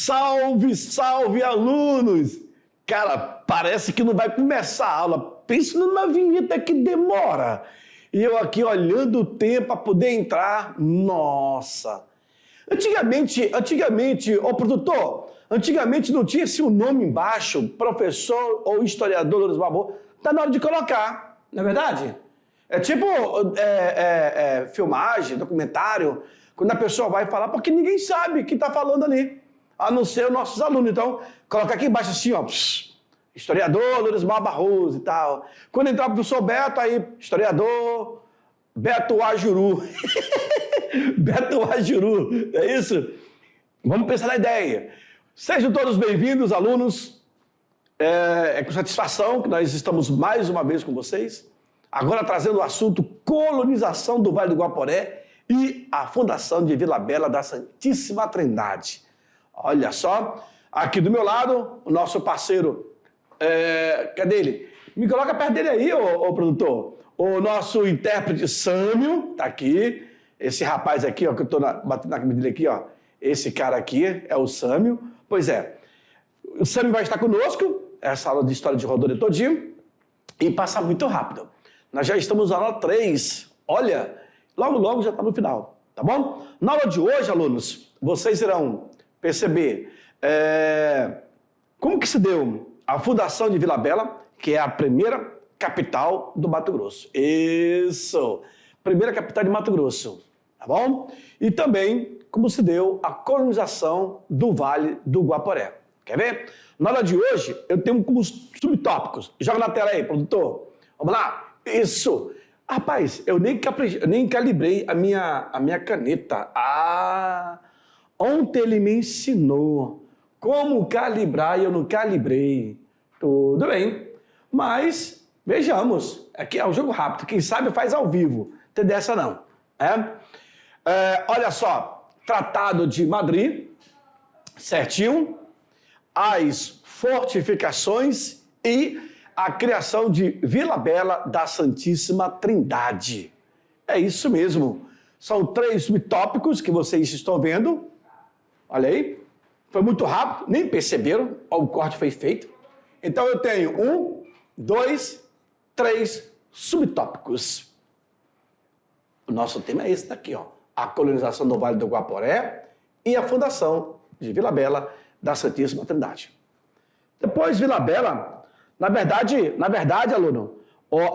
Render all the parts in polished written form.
Salve, salve, alunos! Cara, parece que não vai começar a aula. Pensa numa vinheta que demora. E eu aqui olhando o tempo para poder entrar. Nossa! Antigamente, ô produtor, antigamente não tinha esse nome embaixo, professor ou historiador Loures Barbosa. Tá na hora de colocar, não é verdade? É tipo filmagem, documentário, quando a pessoa vai falar, porque ninguém sabe quem está falando ali, a não ser os nossos alunos. Então, coloca aqui embaixo assim, ó, historiador Loures Barbosa e tal. Quando entrar o professor Beto, aí, historiador Beto Ajuru. Beto Ajuru, é isso? Vamos pensar na ideia. Sejam todos bem-vindos, alunos. É com satisfação que nós estamos mais uma vez com vocês. Agora trazendo o assunto colonização do Vale do Guaporé e a fundação de Vila Bela da Santíssima Trindade. Olha só, aqui do meu lado, o nosso parceiro, cadê ele? Me coloca perto dele aí, ô produtor. O nosso intérprete Sâmio, tá aqui. Esse rapaz aqui, ó, que eu tô batendo na camisa dele aqui, ó. Esse cara aqui é o Sâmio. Pois é, o Sâmio vai estar conosco, essa aula de história de Rondônia todinho, e passa muito rápido. Nós já estamos na aula 3. Olha, logo já está no final, tá bom? Na aula de hoje, alunos, vocês irão perceber como que se deu a fundação de Vila Bela, que é a primeira capital do Mato Grosso. Isso! Primeira capital de Mato Grosso, tá bom? E também como se deu a colonização do Vale do Guaporé. Quer ver? Na aula de hoje, eu tenho como subtópicos. Joga na tela aí, produtor. Vamos lá? Isso! Rapaz, eu nem calibrei a minha caneta. Ontem ele me ensinou como calibrar e eu não calibrei. Tudo bem. Mas, vejamos. Aqui é um jogo rápido. Quem sabe faz ao vivo. Não tem dessa não. Olha só. Tratado de Madrid. Certinho. As fortificações e a criação de Vila Bela da Santíssima Trindade. É isso mesmo. São 3 subtópicos que vocês estão vendo. Olha aí. Foi muito rápido, nem perceberam. O corte foi feito. Então eu tenho 1, 2, 3 subtópicos. O nosso tema é esse daqui, ó. A colonização do Vale do Guaporé e a fundação de Vila Bela da Santíssima Trindade. Depois, Vila Bela... Na verdade, aluno,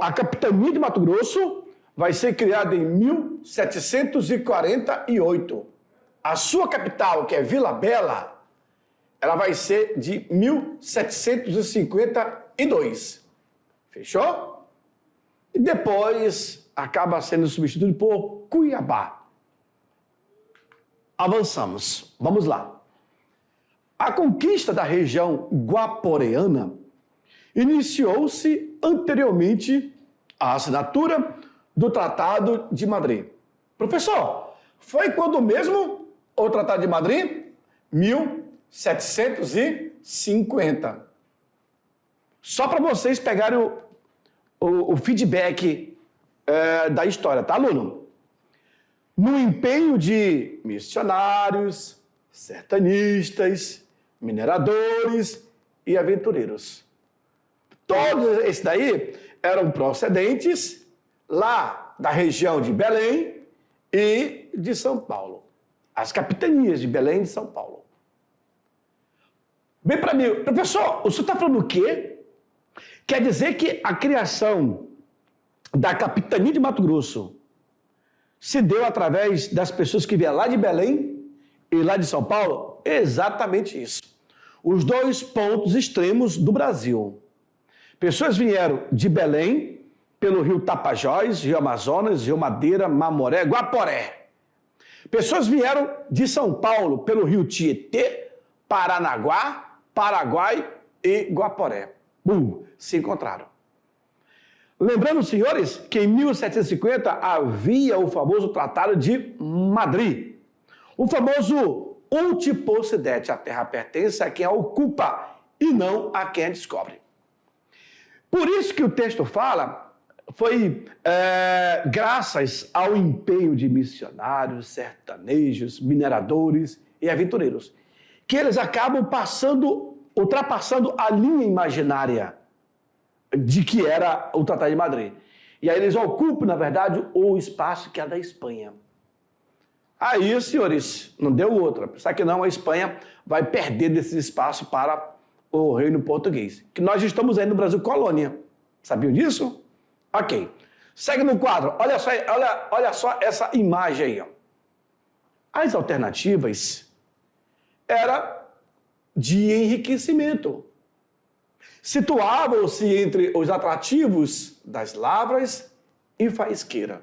a capitania de Mato Grosso vai ser criada em 1748. A sua capital, que é Vila Bela, ela vai ser de 1752. Fechou? E depois acaba sendo substituído por Cuiabá. Avançamos. Vamos lá. A conquista da região guaporeana iniciou-se anteriormente à assinatura do Tratado de Madrid. Professor, foi quando mesmo o Tratado de Madrid? 1750. Só para vocês pegarem o feedback da história, tá, aluno? No empenho de missionários, sertanistas, mineradores e aventureiros. Todos esses daí eram procedentes lá da região de Belém e de São Paulo. As capitanias de Belém e de São Paulo. Bem para mim, professor, o senhor está falando o quê? Quer dizer que a criação da capitania de Mato Grosso se deu através das pessoas que vieram lá de Belém e lá de São Paulo? Exatamente isso. Os 2 pontos extremos do Brasil. Pessoas vieram de Belém, pelo rio Tapajós, rio Amazonas, rio Madeira, Mamoré, Guaporé. Pessoas vieram de São Paulo, pelo rio Tietê, Paranaguá, Paraguai e Guaporé. Se encontraram. Lembrando, senhores, que em 1750 havia o famoso Tratado de Madrid. O famoso Ultipossidete, a terra pertence a quem a ocupa e não a quem a descobre. Por isso que o texto fala, foi graças ao empenho de missionários, sertanejos, mineradores e aventureiros, que eles acabam ultrapassando a linha imaginária de que era o Tratado de Madrid. E aí eles ocupam, na verdade, o espaço que é da Espanha. Aí, senhores, não deu outra. Pensar que não, a Espanha vai perder desse espaço para o reino português. Que nós estamos aí no Brasil colônia. Sabiam disso? Ok. Segue no quadro. Olha só essa imagem aí. Ó. As alternativas era de enriquecimento. Situavam-se entre os atrativos das lavras e faisqueira.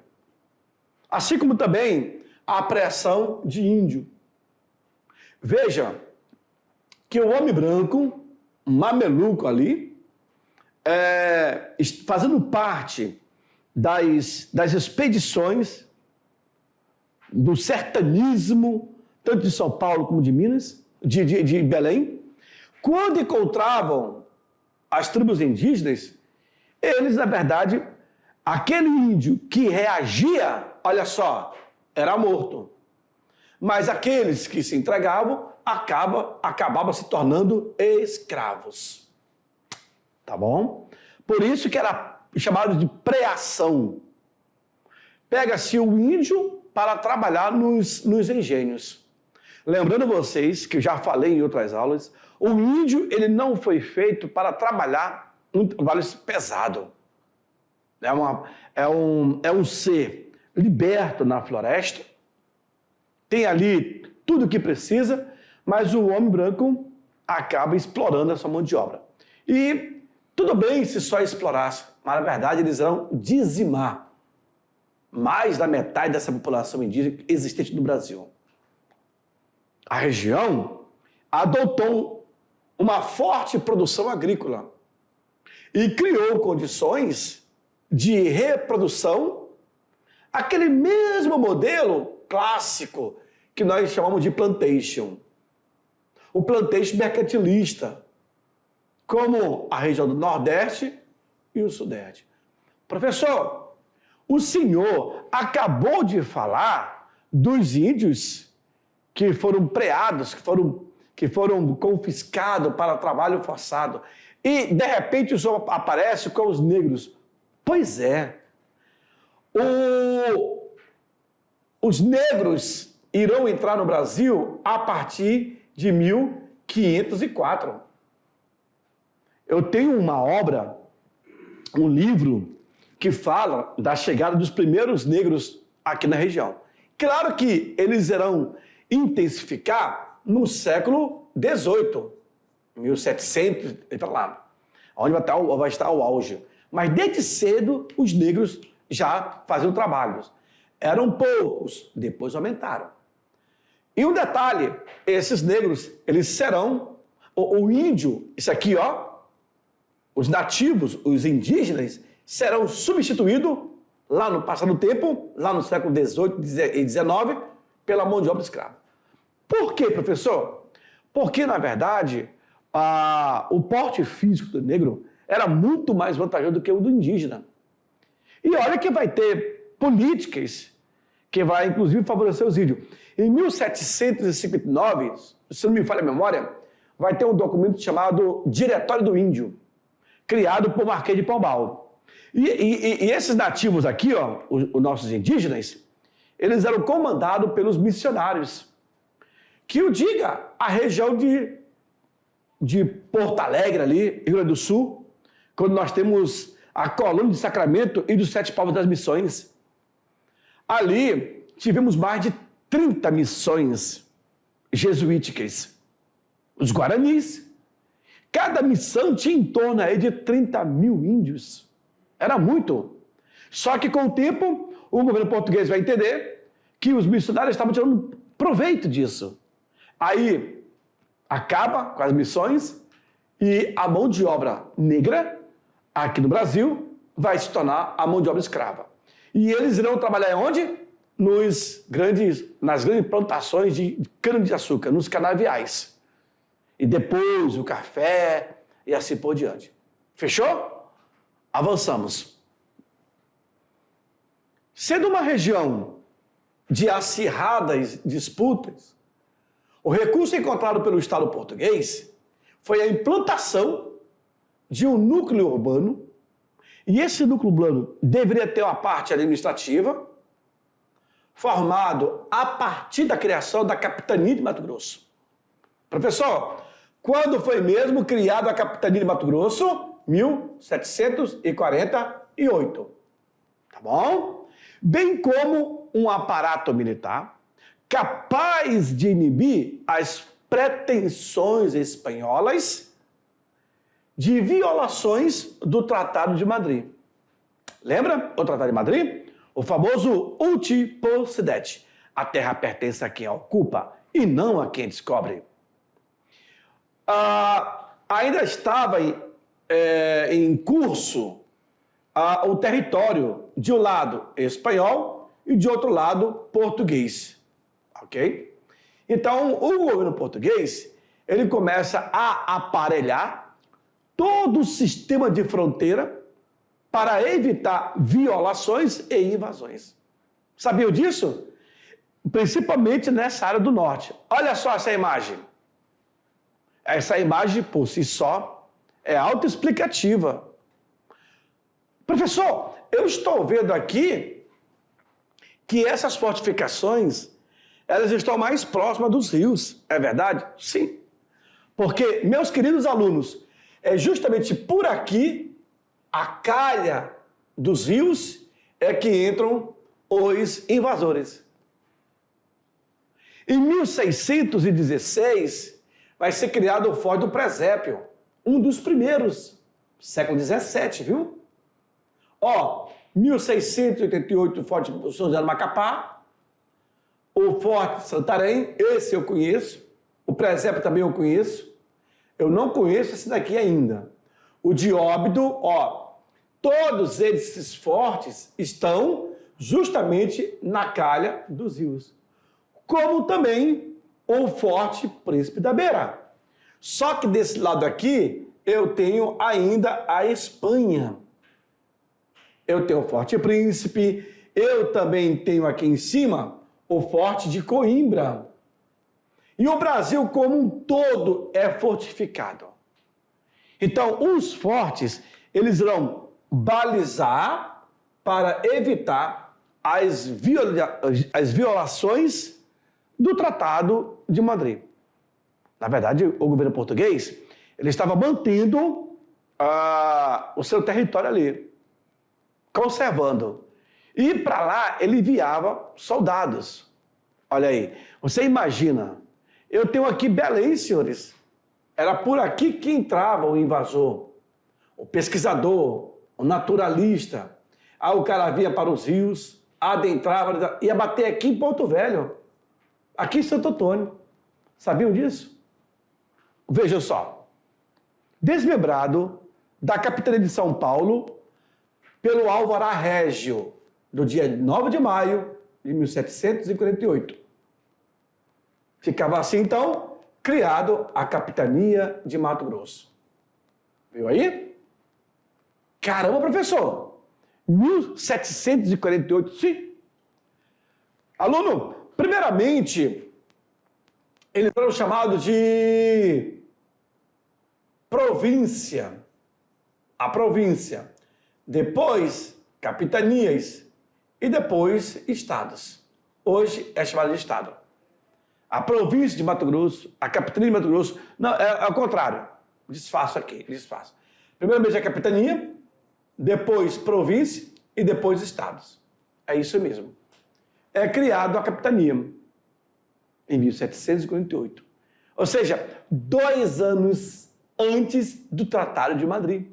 Assim como também a pressão de índio. Veja que o homem branco, mameluco ali, fazendo parte das expedições do sertanismo, tanto de São Paulo como de Minas, de Belém, quando encontravam as tribos indígenas, eles, na verdade, aquele índio que reagia, olha só, era morto. Mas aqueles que se entregavam acabavam se tornando escravos. Tá bom? Por isso que era chamado de preação. Pega-se o índio para trabalhar nos engenhos. Lembrando vocês, que eu já falei em outras aulas, o índio ele não foi feito para trabalhar num trabalho pesado. É um ser liberto na floresta, tem ali tudo o que precisa, mas o homem branco acaba explorando a sua mão de obra. E tudo bem se só explorasse, mas na verdade eles irão dizimar mais da metade dessa população indígena existente no Brasil. A região adotou uma forte produção agrícola e criou condições de reprodução, aquele mesmo modelo clássico que nós chamamos de plantation. O plantation mercantilista, como a região do Nordeste e o Sudeste. Professor, o senhor acabou de falar dos índios que foram preados, que foram confiscados para trabalho forçado. E, de repente, o senhor aparece com os negros. Pois é. Os negros irão entrar no Brasil a partir de 1504. Eu tenho uma obra, um livro, que fala da chegada dos primeiros negros aqui na região. Claro que eles irão intensificar no século XVIII, 1700 e para lá, onde vai estar o auge. Mas desde cedo os negros já faziam trabalhos. Eram poucos, depois aumentaram. E um detalhe, esses negros, eles serão, o índio, isso aqui, ó, os nativos, os indígenas, serão substituídos lá no passado tempo, lá no século XVIII e XIX, pela mão de obra escrava. Por quê, professor? Porque, na verdade, o porte físico do negro era muito mais vantajoso do que o do indígena. E olha que vai ter políticas que vai, inclusive, favorecer os índios. Em 1759, se não me falha a memória, vai ter um documento chamado Diretório do Índio, criado por Marquês de Pombal. E esses nativos aqui, ó, os nossos indígenas, eles eram comandados pelos missionários. Que o diga, a região de Porto Alegre ali, Rio Grande do Sul, quando nós temos a colônia de Sacramento e dos Sete Povos das Missões. Ali tivemos mais de 30 missões jesuíticas. Os guaranis. Cada missão tinha em torno aí de 30 mil índios. Era muito. Só que com o tempo, o governo português vai entender que os missionários estavam tirando proveito disso. Aí acaba com as missões e a mão de obra negra aqui no Brasil vai se tornar a mão de obra escrava. E eles irão trabalhar onde? Nas grandes plantações de cana-de-açúcar, nos canaviais. E depois o café e assim por diante. Fechou? Avançamos. Sendo uma região de acirradas disputas, O recurso encontrado pelo Estado português foi a implantação de um núcleo urbano, e esse núcleo urbano deveria ter uma parte administrativa, formado a partir da criação da Capitania de Mato Grosso. Professor, quando foi mesmo criada a Capitania de Mato Grosso? 1748. Tá bom? Bem como um aparato militar capaz de inibir as pretensões espanholas de violações do Tratado de Madrid. Lembra o Tratado de Madrid? O famoso Uti Possidete. A terra pertence a quem a ocupa e não a quem descobre. Ainda estava em curso o território, de um lado espanhol e de outro lado português. Ok? Então, o governo português, ele começa a aparelhar todo o sistema de fronteira para evitar violações e invasões. Sabiam disso? Principalmente nessa área do norte. Olha só essa imagem. Essa imagem, por si só, é autoexplicativa. Professor, eu estou vendo aqui que essas fortificações, elas estão mais próximas dos rios. É verdade? Sim. Porque, meus queridos alunos, é justamente por aqui, a calha dos rios, é que entram os invasores. Em 1616, vai ser criado o Forte do Presépio, um dos primeiros, século 17, viu? 1688, o Forte São José do Macapá, o Forte Santarém, esse eu conheço, o Presépio também eu conheço, eu não conheço esse daqui ainda. O de Óbido, todos esses fortes estão justamente na calha dos rios. Como também o Forte Príncipe da Beira. Só que desse lado aqui, eu tenho ainda a Espanha. Eu tenho o Forte Príncipe, eu também tenho aqui em cima o Forte de Coimbra. E o Brasil como um todo é fortificado. Então, os fortes, eles irão balizar para evitar as violações do Tratado de Madrid. Na verdade, o governo português, ele estava mantendo o seu território ali, conservando. E para lá, ele enviava soldados. Olha aí, você imagina, eu tenho aqui Belém, senhores. Era por aqui que entrava o invasor, o pesquisador, o naturalista. Aí o cara vinha para os rios, adentrava, ia bater aqui em Porto Velho, aqui em Santo Antônio. Sabiam disso? Vejam só. Desmembrado da capitania de São Paulo pelo Álvaro Régio, do dia 9 de maio de 1748. Ficava assim, então, criado a Capitania de Mato Grosso. Viu aí? Caramba, professor! 1748, sim. Aluno, primeiramente, eles foram chamados de província. A província. Depois, capitanias. E depois, estados. Hoje é chamado de estado. A província de Mato Grosso, a capitania de Mato Grosso, não, é ao contrário. Desfaço aqui, desfaço. Primeiramente a capitania, depois província e depois estados. É isso mesmo. É criado a capitania em 1748. Ou seja, 2 anos antes do Tratado de Madrid.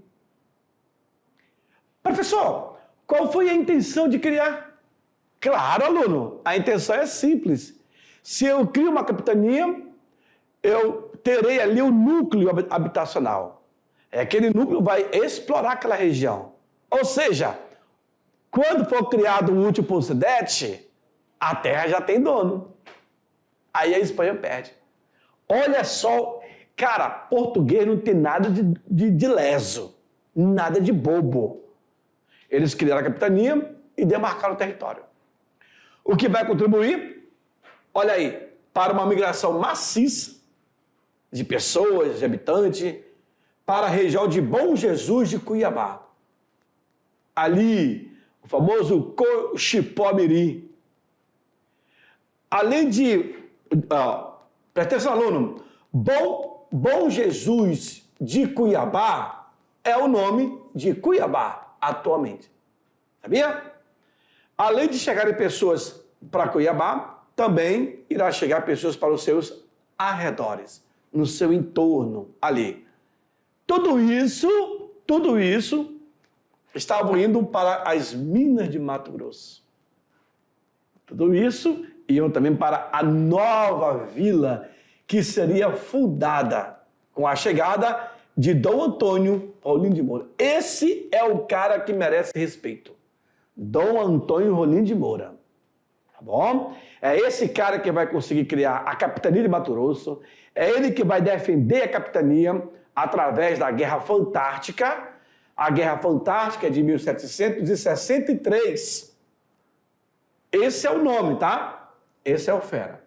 Professor, qual foi a intenção de criar? Claro, aluno, a intenção é simples. Se eu crio uma capitania, eu terei ali um núcleo habitacional. Aquele núcleo vai explorar aquela região. Ou seja, quando for criado um útil possidente, a terra já tem dono. Aí a Espanha perde. Olha só, cara, português não tem nada de leso, nada de bobo. Eles criaram a capitania e demarcaram o território. O que vai contribuir? Olha aí, para uma migração maciça de pessoas, de habitantes, para a região de Bom Jesus de Cuiabá. Ali, o famoso Cochipó-Mirim. Além de... presta atenção, aluno. Bom Jesus de Cuiabá é o nome de Cuiabá atualmente. Sabia? Além de chegarem pessoas para Cuiabá, também irá chegar pessoas para os seus arredores, no seu entorno ali. Tudo isso estavam indo para as minas de Mato Grosso. Tudo isso iam também para a nova vila que seria fundada com a chegada de Dom Antônio Rolim de Moura. Esse é o cara que merece respeito. Dom Antônio Rolim de Moura. Tá bom? É esse cara que vai conseguir criar a capitania de Mato Grosso. É ele que vai defender a capitania através da Guerra Fantástica. A Guerra Fantástica é de 1763. Esse é o nome, tá? Esse é o fera.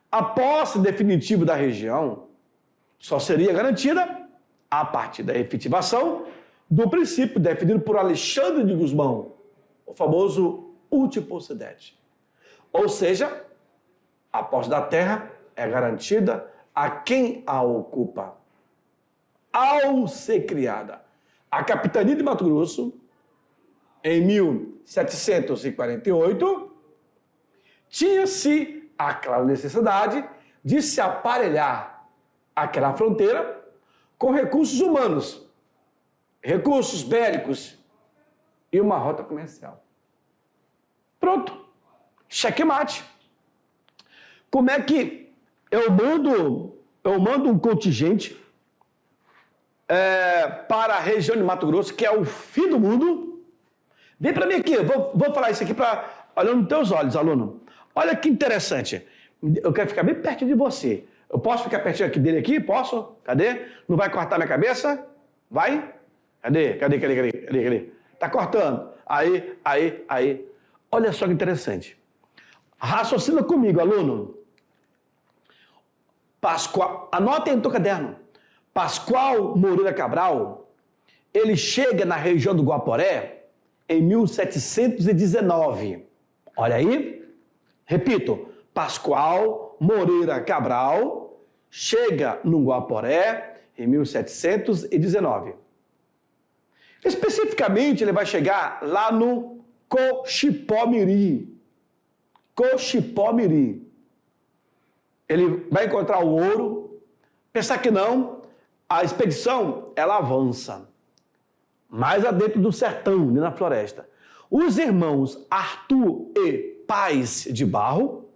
A posse definitiva da região só seria garantida a partir da efetivação do princípio definido por Alexandre de Gusmão, o famoso Ultipossidete. Ou seja, a posse da terra é garantida a quem a ocupa. Ao ser criada a capitania de Mato Grosso, em 1748, tinha-se a clara necessidade de se aparelhar aquela fronteira com recursos humanos, recursos bélicos e uma rota comercial. Pronto. Checkmate. Como é que eu mando um contingente para a região de Mato Grosso, que é o fim do mundo? Vem para mim aqui, vou falar isso aqui olhando nos teus olhos, aluno. Olha que interessante. Eu quero ficar bem perto de você. Eu posso ficar pertinho dele aqui? Posso? Cadê? Não vai cortar minha cabeça? Vai? Cadê? Tá cortando. Aí. Olha só que interessante. Raciocina comigo, aluno. Anota aí no teu caderno. Pascoal Moreira Cabral, ele chega na região do Guaporé em 1719. Olha aí. Repito. Pascoal Moreira Cabral chega no Guaporé em 1719. Especificamente, ele vai chegar lá no Cochipó-Mirim. Cochipó-Mirim. Ele vai encontrar o ouro. Pensar que não, a expedição, ela avança. Mais adentro do sertão, na floresta. Os irmãos Arthur e Paz de Barro,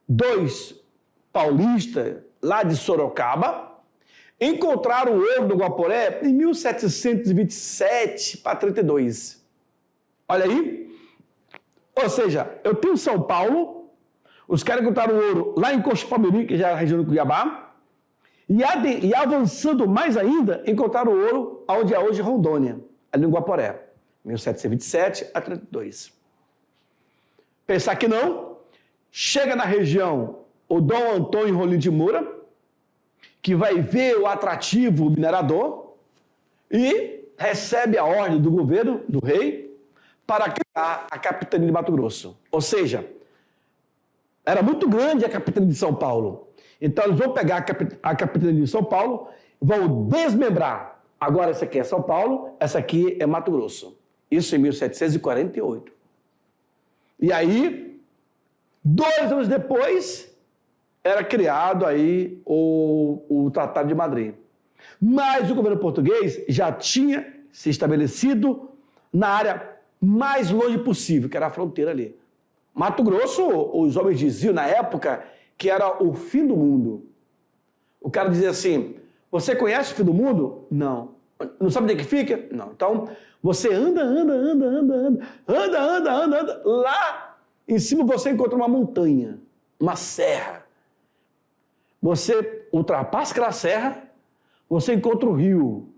dois paulistas lá de Sorocaba, encontraram o ouro do Guaporé em 1727 para 32. Olha aí. Ou seja, eu tenho São Paulo, os caras encontraram o ouro lá em Cochipó-Mirim, que já é a região do Cuiabá, e avançando mais ainda, encontraram o ouro onde é hoje Rondônia, ali no Guaporé, 1727 a 32. Pensar que não, chega na região o Dom Antônio Rolim de Moura, que vai ver o atrativo minerador e recebe a ordem do governo, do rei, para criar a capitania de Mato Grosso. Ou seja, era muito grande a capitania de São Paulo. Então eles vão pegar a capitania de São Paulo, vão desmembrar. Agora essa aqui é São Paulo, essa aqui é Mato Grosso. Isso em 1748. E aí, 2 anos depois, era criado aí o Tratado de Madrid. Mas o governo português já tinha se estabelecido na área mais longe possível, que era a fronteira ali. Mato Grosso, os homens diziam na época que era o fim do mundo. O cara dizia assim, você conhece o fim do mundo? Não. Não sabe onde é que fica? Não. Então, você anda. Lá em cima você encontra uma montanha, uma serra. Você ultrapassa aquela serra, você encontra o rio.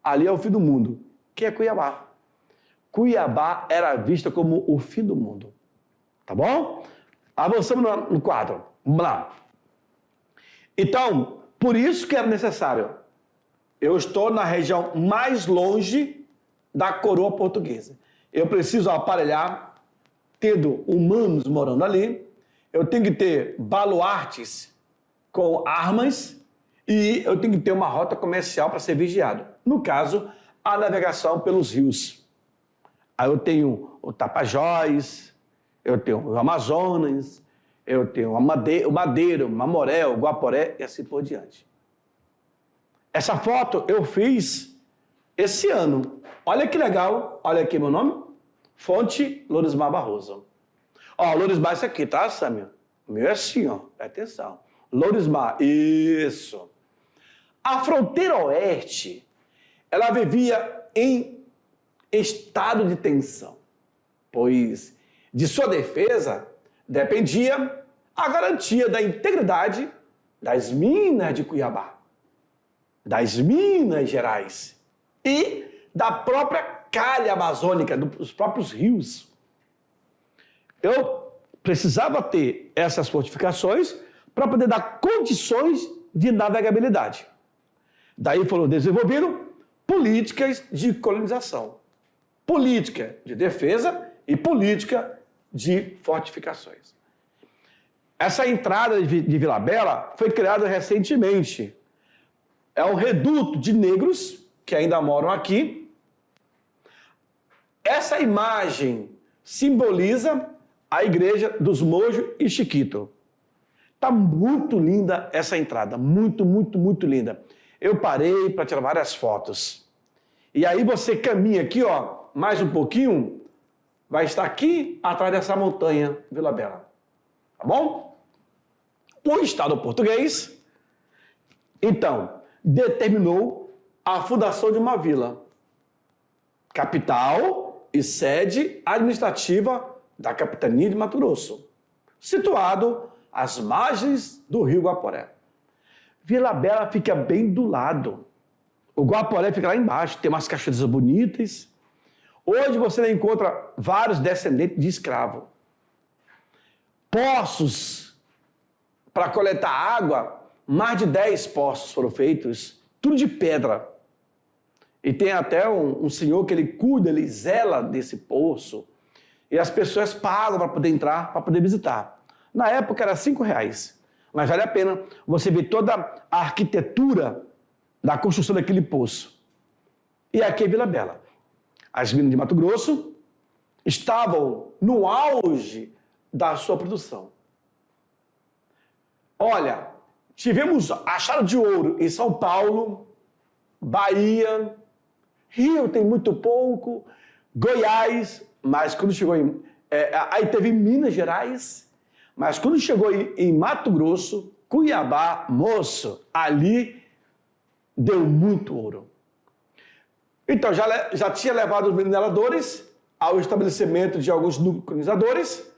Ali é o fim do mundo, que é Cuiabá. Cuiabá era vista como o fim do mundo. Tá bom? Avançamos no quadro. Vamos lá. Então, por isso que era necessário. Eu estou na região mais longe da coroa portuguesa. Eu preciso aparelhar, tendo humanos morando ali. Eu tenho que ter baluartes com armas e eu tenho que ter uma rota comercial para ser vigiado. No caso, a navegação pelos rios. Aí eu tenho o Tapajós, eu tenho o Amazonas, eu tenho o Madeiro, o Mamoré, o Guaporé e assim por diante. Essa foto eu fiz esse ano. Olha que legal. Olha aqui meu nome. Fonte Lourismar Barroso. Ó, Lourismar é isso aqui, tá, Sâmio? O meu é assim, ó. Presta atenção. Lourismar, isso. A fronteira oeste, ela vivia em estado de tensão, pois de sua defesa dependia a garantia da integridade das minas de Cuiabá, das Minas Gerais e da própria calha amazônica, dos próprios rios. Eu precisava ter essas fortificações para poder dar condições de navegabilidade. Daí foram desenvolvidas políticas de colonização, política de defesa e política de fortificações. Essa entrada de Vila Bela foi criada recentemente. É um reduto de negros que ainda moram aqui. Essa imagem simboliza a igreja dos Mojo e Chiquito. Está muito linda essa entrada, muito, muito, muito linda. Eu parei para tirar várias fotos. E aí você caminha aqui, ó, mais um pouquinho, vai estar aqui atrás dessa montanha, Vila Bela. Tá bom? O Estado português, então, determinou a fundação de uma vila, capital e sede administrativa da capitania de Mato Grosso, situado às margens do rio Guaporé. Vila Bela fica bem do lado. O Guaporé fica lá embaixo, tem umas cachoeiras bonitas. Hoje você encontra vários descendentes de escravo. Poços para coletar água, mais de 10 poços foram feitos, tudo de pedra. E tem até um senhor que ele cuida, ele zela desse poço. E as pessoas pagam para poder entrar, para poder visitar. Na época era R$5, mas vale a pena você ver toda a arquitetura da construção daquele poço. E aqui é Vila Bela. As minas de Mato Grosso estavam no auge da sua produção. Olha, tivemos achado de ouro em São Paulo, Bahia, Rio tem muito pouco, Goiás, mas quando chegou aí teve Minas Gerais, mas quando chegou em Mato Grosso, Cuiabá, moço, ali deu muito ouro. Então já tinha levado os mineradores ao estabelecimento de alguns núcleos colonizadores.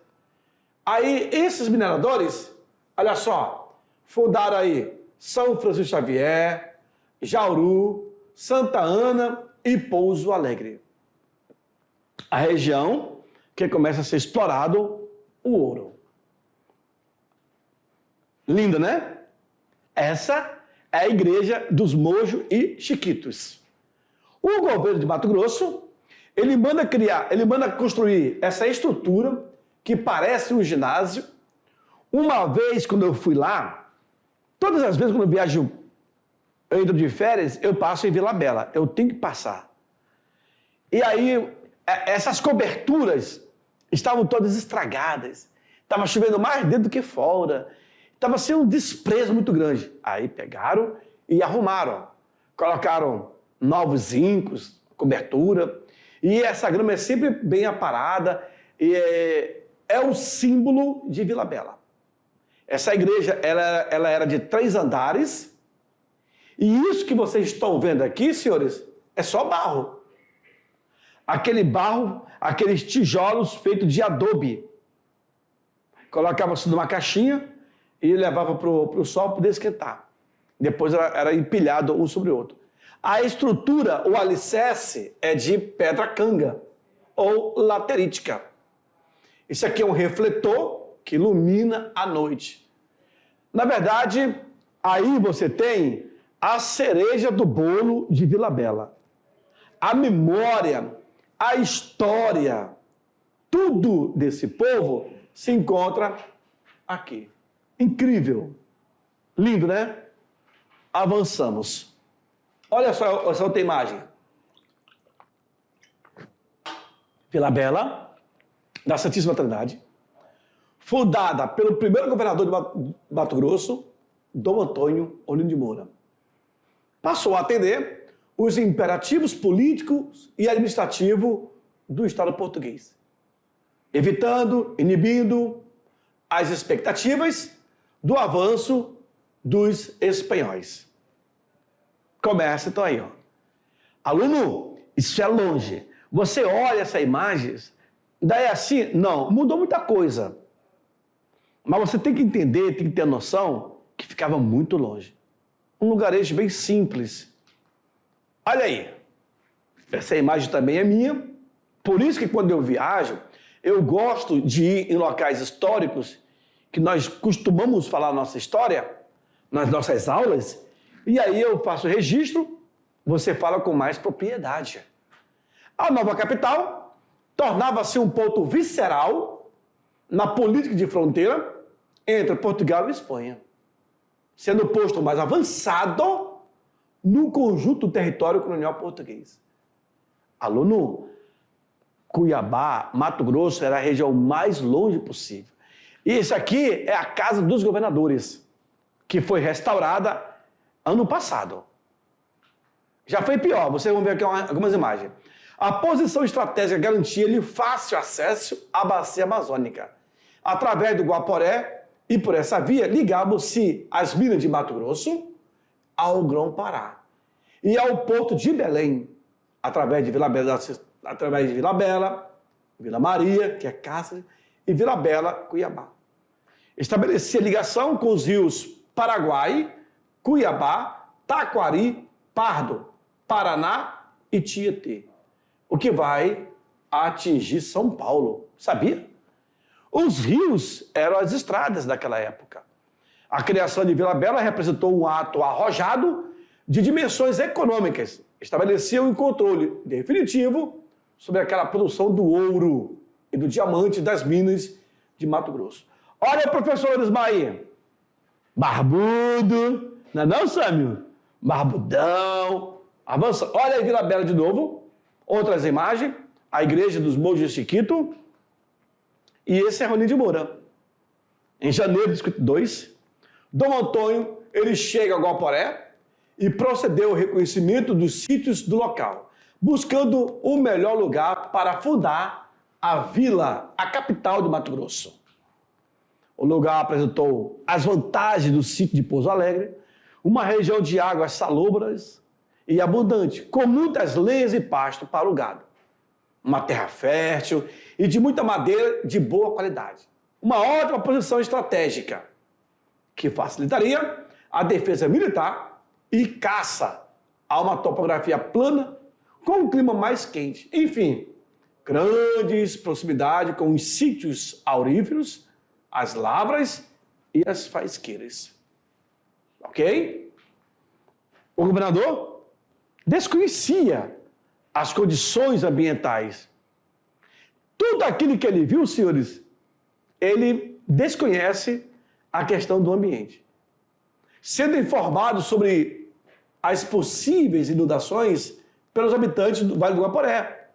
Aí esses mineradores, olha só, fundaram aí São Francisco Xavier, Jauru, Santa Ana e Pouso Alegre. A região que começa a ser explorado o ouro. Linda, né? Essa é a igreja dos Mojo e Chiquitos. O governo de Mato Grosso, ele manda construir essa estrutura que parece um ginásio. Uma vez, quando eu fui lá, todas as vezes quando eu viajo, eu entro de férias, eu passo em Vila Bela. Eu tenho que passar. E aí, essas coberturas estavam todas estragadas. Estava chovendo mais dentro do que fora. Estava sendo um desprezo muito grande. Aí pegaram e arrumaram. Colocaram novos zincos, cobertura. E essa grama é sempre bem aparada. E é o símbolo de Vila Bela. Essa igreja ela era de 3 andares. E isso que vocês estão vendo aqui, senhores, é só barro. Aquele barro, aqueles tijolos feitos de adobe. Colocava-se numa caixinha e levava para o sol para poder esquentar. Depois era empilhado um sobre o outro. A estrutura, o alicerce, é de pedra canga ou laterítica. Isso aqui é um refletor que ilumina à noite. Na verdade, aí você tem a cereja do bolo de Vila Bela. A memória, a história, tudo desse povo se encontra aqui. Incrível. Lindo, né? Avançamos. Olha só essa outra imagem. Vila Bela, da Santíssima Trindade, fundada pelo primeiro governador de Mato Grosso, Dom Antônio Olinda de Moura. Passou a atender os imperativos políticos e administrativos do Estado português, evitando, inibindo as expectativas do avanço dos espanhóis. Começa então aí, ó. Aluno, isso é longe. Você olha essa imagem, daí assim, não, mudou muita coisa. Mas você tem que entender, tem que ter noção que ficava muito longe. Um lugarejo bem simples. Olha aí, essa imagem também é minha. Por isso que quando eu viajo, eu gosto de ir em locais históricos que nós costumamos falar a nossa história, nas nossas aulas, e aí eu faço registro, você fala com mais propriedade. A nova capital tornava-se um ponto visceral na política de fronteira entre Portugal e Espanha, sendo o posto mais avançado no conjunto do território colonial português. Aluno, Cuiabá, Mato Grosso era a região mais longe possível. E isso aqui é a Casa dos Governadores, que foi restaurada ano passado. Já foi pior, vocês vão ver aqui algumas imagens. A posição estratégica garantia-lhe fácil acesso à bacia amazônica. Através do Guaporé e por essa via ligavam-se as minas de Mato Grosso ao Grão-Pará e ao porto de Belém, através de Vila Bela, Vila Maria, que é Cáceres, e Vila Bela, Cuiabá. Estabelecia ligação com os rios Paraguai, Cuiabá, Taquari, Pardo, Paraná e Tietê, o que vai atingir São Paulo, sabia? Os rios eram as estradas daquela época. A criação de Vila Bela representou um ato arrojado de dimensões econômicas. Estabeleceu um controle definitivo sobre aquela produção do ouro e do diamante das minas de Mato Grosso. Olha, professor Ismael, barbudo, não é não, Sâmio? Barbudão, avança. Olha aí Vila Bela de novo, outras imagens, a igreja dos Monges de Chiquito, e esse é Olinda de Moura. Em janeiro de 52, Dom Antônio, ele chega a Guaporé e procedeu ao reconhecimento dos sítios do local, buscando o melhor lugar para fundar a vila, a capital de Mato Grosso. O lugar apresentou as vantagens do sítio de Pouso Alegre, uma região de águas salobras e abundante, com muitas lenhas e pasto para o gado. Uma terra fértil e de muita madeira de boa qualidade. Uma ótima posição estratégica, que facilitaria a defesa militar e caça a uma topografia plana com um clima mais quente. Enfim, grandes proximidade com os sítios auríferos, as lavras e as faisqueiras. Ok? O governador desconhecia as condições ambientais. Tudo aquilo que ele viu, senhores, ele desconhece a questão do ambiente. Sendo informado sobre as possíveis inundações pelos habitantes do Vale do Guaporé.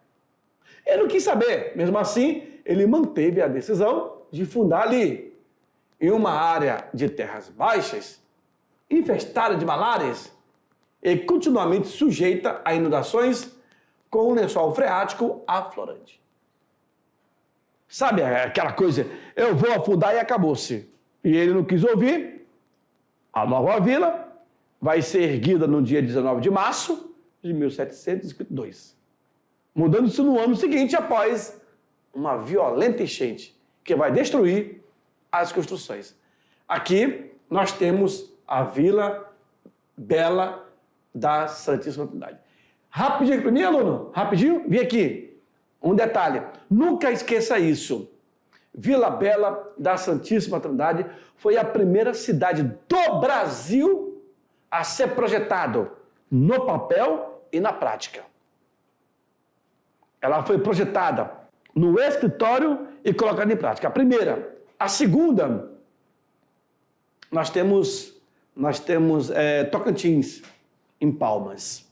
Ele não quis saber. Mesmo assim, ele manteve a decisão de fundar ali, em uma área de terras baixas, infestada de malárias e continuamente sujeita a inundações com um lençol freático aflorante. Sabe aquela coisa, eu vou afundar e acabou-se. E ele não quis ouvir. A nova vila vai ser erguida no dia 19 de março de 1752, mudando-se no ano seguinte após uma violenta enchente que vai destruir as construções. Aqui nós temos a Vila Bela da Santíssima Trindade. Rapidinho para mim, aluno, rapidinho, vem aqui. Um detalhe, nunca esqueça isso. Vila Bela da Santíssima Trindade foi a primeira cidade do Brasil a ser projetado no papel e na prática. Ela foi projetada no escritório e colocada em prática. A primeira. A segunda, nós temos Tocantins, em Palmas.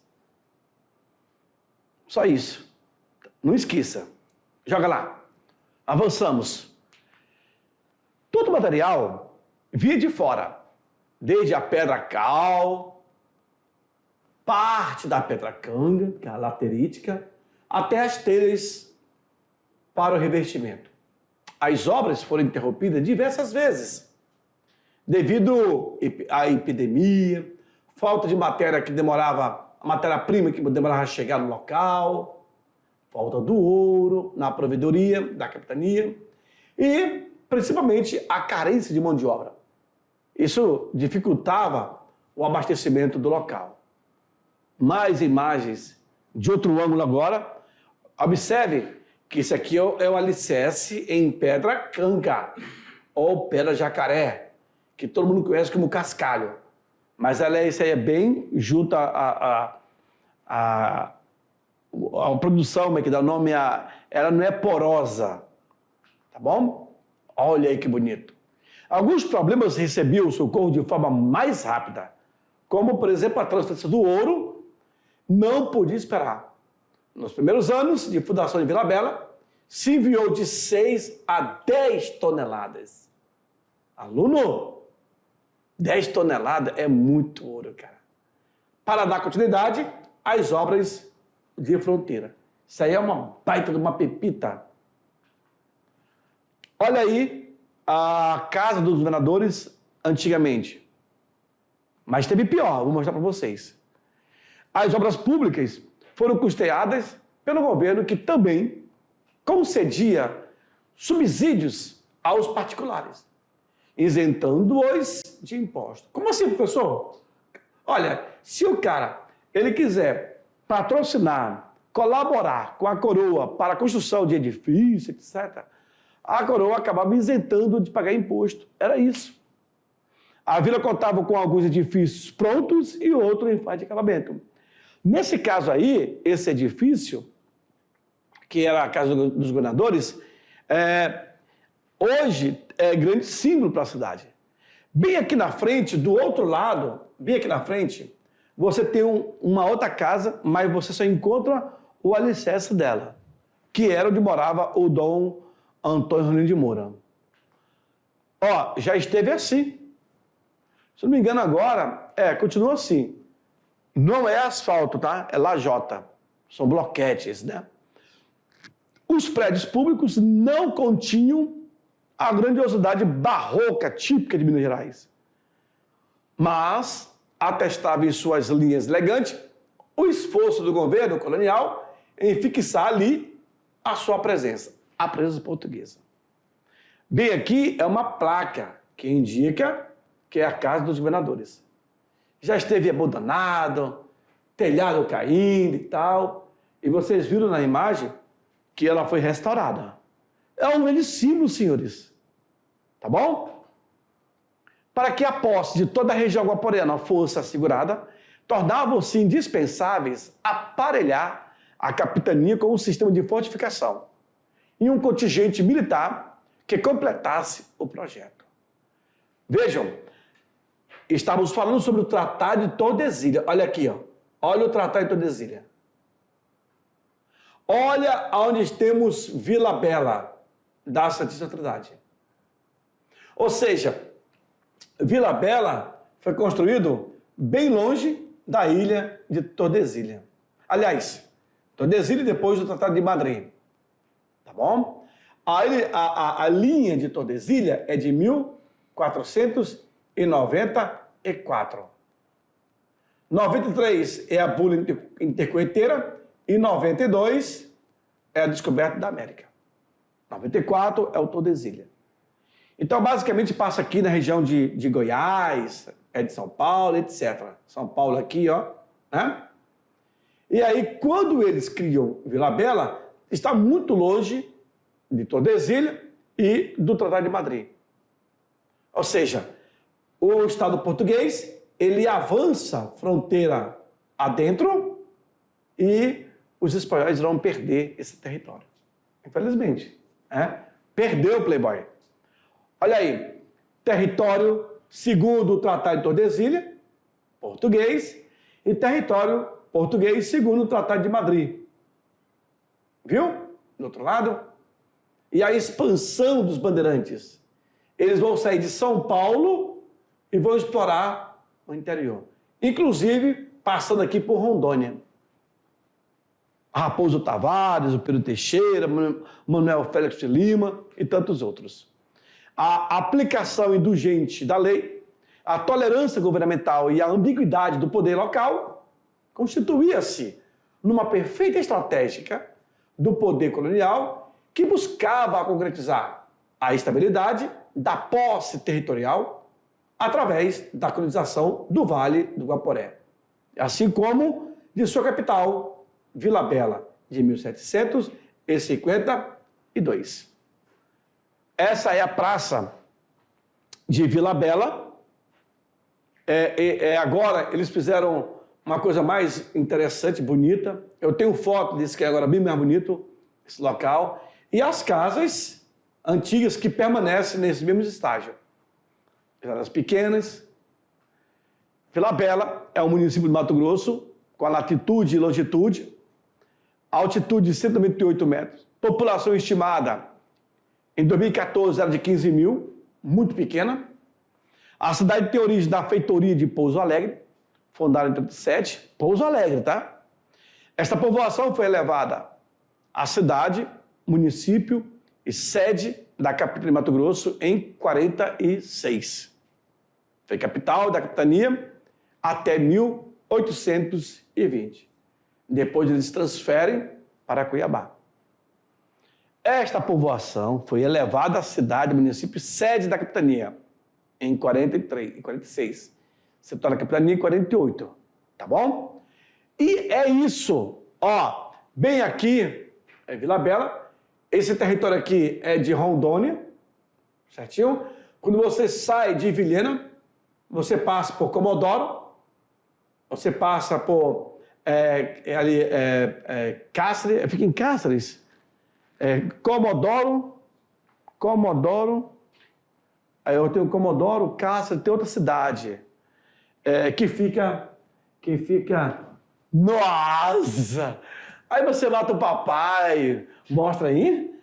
Só isso. Não esqueça. Joga lá. Avançamos. Todo o material vinha de fora. Desde a pedra cal, parte da pedra canga, que é a laterítica, até as telhas para o revestimento. As obras foram interrompidas diversas vezes, devido à epidemia, falta de matéria que demorava, a matéria-prima que demorava a chegar no local, falta do ouro na provedoria da capitania e, principalmente, a carência de mão de obra. Isso dificultava o abastecimento do local. Mais imagens de outro ângulo agora. Observe que isso aqui é o alicerce em pedra canga, ou pedra jacaré, que todo mundo conhece como cascalho. Mas isso aí é bem junto à produção, que dá o nome, ela não é porosa, tá bom? Olha aí que bonito. Alguns problemas recebiam o socorro de forma mais rápida, como, por exemplo, a transferência do ouro, não podia esperar. Nos primeiros anos de fundação de Vila Bela, se enviou de 6 a 10 toneladas. Aluno, 10 toneladas é muito ouro, cara. Para dar continuidade às obras de fronteira. Isso aí é uma baita de uma pepita. Olha aí a casa dos governadores antigamente. Mas teve pior, vou mostrar para vocês. As obras públicas foram custeadas pelo governo, que também concedia subsídios aos particulares, isentando-os de impostos. Como assim, professor? Olha, se o cara ele quiser patrocinar, colaborar com a coroa para a construção de edifícios, etc., a coroa acabava isentando de pagar imposto. Era isso. A vila contava com alguns edifícios prontos e outros em fase de acabamento. Nesse caso aí, esse edifício, que era a Casa dos Governadores, hoje é grande símbolo para a cidade. Bem aqui na frente, do outro lado, bem aqui na frente, você tem uma outra casa, mas você só encontra o alicerce dela, que era onde morava o Dom Antônio Rondino de Moura. Ó, já esteve assim. Se não me engano agora, continua assim. Não é asfalto, tá? É lajota. São bloquetes, né? Os prédios públicos não continham a grandiosidade barroca típica de Minas Gerais. Mas atestava em suas linhas elegantes o esforço do governo colonial em fixar ali a sua presença, a presença portuguesa. Bem aqui é uma placa que indica que é a Casa dos Governadores. Já esteve abandonado, telhado caindo e tal. E vocês viram na imagem que ela foi restaurada. É um grande símbolo, senhores. Tá bom? Para que a posse de toda a região guaporena fosse assegurada, tornavam-se indispensáveis aparelhar a capitania com um sistema de fortificação e um contingente militar que completasse o projeto. Vejam, estávamos falando sobre o Tratado de Tordesilhas. Olha aqui, ó. Olha o Tratado de Tordesilhas. Olha onde temos Vila Bela da Santíssima Trindade. Ou seja, Vila Bela foi construído bem longe da ilha de Tordesilhas. Aliás, Tordesilhas depois do Tratado de Madrid. Tá bom? A linha de Tordesilhas é de 1494. 93 é a bula intercorrenteira e 92 é a descoberta da América. 94 é o Tordesilhas. Então, basicamente, passa aqui na região de Goiás, de São Paulo, etc. São Paulo aqui, ó. Né? E aí, quando eles criam Vila Bela, está muito longe de Tordesilhas e do Tratado de Madrid. Ou seja, o Estado português, ele avança fronteira adentro e os espanhóis vão perder esse território. Infelizmente. Perdeu o Playboy. Olha aí, território segundo o Tratado de Tordesilhas, português, e território português segundo o Tratado de Madrid. Viu? Do outro lado. E a expansão dos bandeirantes. Eles vão sair de São Paulo e vão explorar o interior. Inclusive, passando aqui por Rondônia. Raposo Tavares, o Pedro Teixeira, Manuel Félix de Lima e tantos outros. A aplicação indulgente da lei, a tolerância governamental e a ambiguidade do poder local constituía-se numa perfeita estratégia do poder colonial que buscava concretizar a estabilidade da posse territorial através da colonização do Vale do Guaporé, assim como de sua capital, Vila Bela, de 1752. Essa é a praça de Vila Bela. Agora eles fizeram uma coisa mais interessante, bonita. Eu tenho foto disso que é agora bem mais bonito, esse local. E as casas antigas que permanecem nesse mesmo estágio. As pequenas. Vila Bela é um município de Mato Grosso, com a latitude e longitude, altitude de 198 metros, população estimada em 2014 era de 15 mil, muito pequena. A cidade tem origem da feitoria de Pouso Alegre, fundada em 37, Pouso Alegre, tá? Esta povoação foi elevada à cidade, município e sede da capital de Mato Grosso em 46. Foi capital da capitania até 1820. Depois eles se transferem para Cuiabá. Esta povoação foi elevada à cidade, município sede da capitania em 46. Se torna a capitania em 48, tá bom? E é isso, ó, bem aqui é Vila Bela, esse território aqui é de Rondônia, certinho? Quando você sai de Vilhena, você passa por Comodoro, você passa por Cáceres, fica em Cáceres, Comodoro, aí eu tenho Comodoro, Cáceres, tem outra cidade que fica, nossa! Aí você mata o papai, mostra aí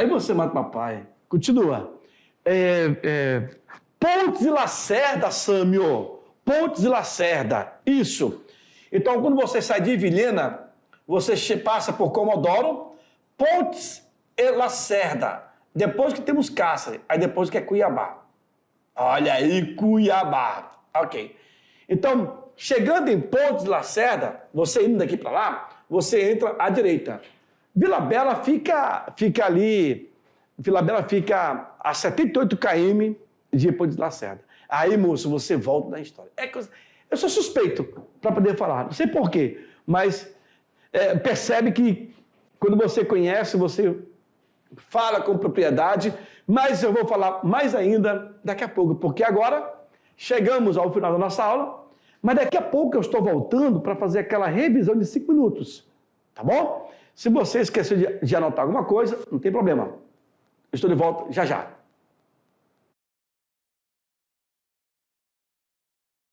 você mata o papai, continua. Pontes e Lacerda, Sâmio, Pontes e Lacerda, isso. Então, quando você sai de Vilhena, você passa por Comodoro, Pontes e Lacerda. Depois que temos Cáceres, aí depois que é Cuiabá. Olha aí, Cuiabá. Ok. Então, chegando em Pontes e Lacerda, você indo daqui para lá, você entra à direita. Vila Bela fica ali, Vila Bela fica a 78 km de Pontes e Lacerda. Aí, moço, você volta na história. Eu sou suspeito para poder falar, não sei por quê, mas percebe que quando você conhece, você fala com propriedade, mas eu vou falar mais ainda daqui a pouco, porque agora chegamos ao final da nossa aula, mas daqui a pouco eu estou voltando para fazer aquela revisão de 5 minutos, tá bom? Se você esqueceu de anotar alguma coisa, não tem problema. Eu estou de volta já já.